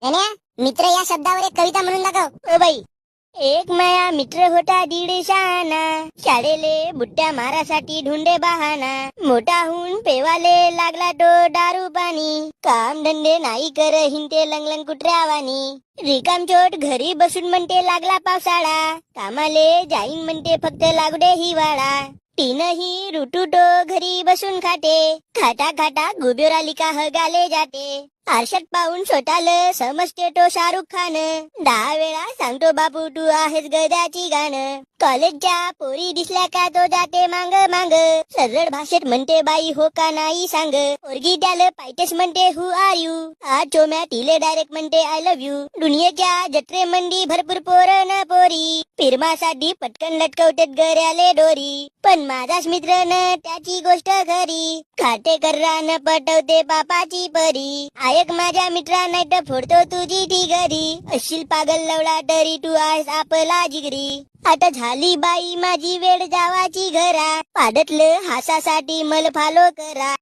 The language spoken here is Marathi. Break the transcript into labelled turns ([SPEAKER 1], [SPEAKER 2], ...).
[SPEAKER 1] धन्या, मित्र या शब्दावर एक कविता म्हणून दाखव.
[SPEAKER 2] ओ बाई, एक माया मित्र होता दीड शहाणा, शाळेले बुट्ट्या मारासाठी ढुंडे बहाना. मोठा होऊन पेवाले लागला तो दारू पाणी, काम धंदे नाही कर हिंडते लंगलंग कुत्र्यावानी. रिकामचोट घरी बसून म्हणते लागला पावसाळा, कामाले जाईन म्हणते फक्त लागू दे हिवाळा. तीनही ऋतू तो घरी बसून खाते, खाता खाता गुबेर आली का हगाले जाते. आरशात पाहून स्वतःला समजते तो शाहरुख खान, 10 वेळा सांगतो बापू तू आहेस गद्याची गाणं. कॉलेजच्या पोरी दिसल्या का तो जाते मांग मांग, सरळ भाषेत म्हणते बाई हो का नाही सांग. पोरगी त्याला पायतेस म्हणते हु आर यू, आज चोम्या तिले डायरेक्ट म्हणते आय लव्ह यू. दुनियेच्या जत्रे मंदी भरपूर पोरं न पोरी, फिरमासाठी पटकन लटकवतेत गऱ्याले दोरी. पण माझाच मित्र न त्याची गोष्ट खरी, खाते कर्रान पटवते पापाची परी. ऐक माझ्या मित्रा नाही तर फोडतो तुझी ढिगरी, असशील पागल लवला तरी तू आहेस आपला जिगरी. आता झाली बाई माझी वेळ जावाची घरा, पाडतलं हासासाठी मला फॉलो करा.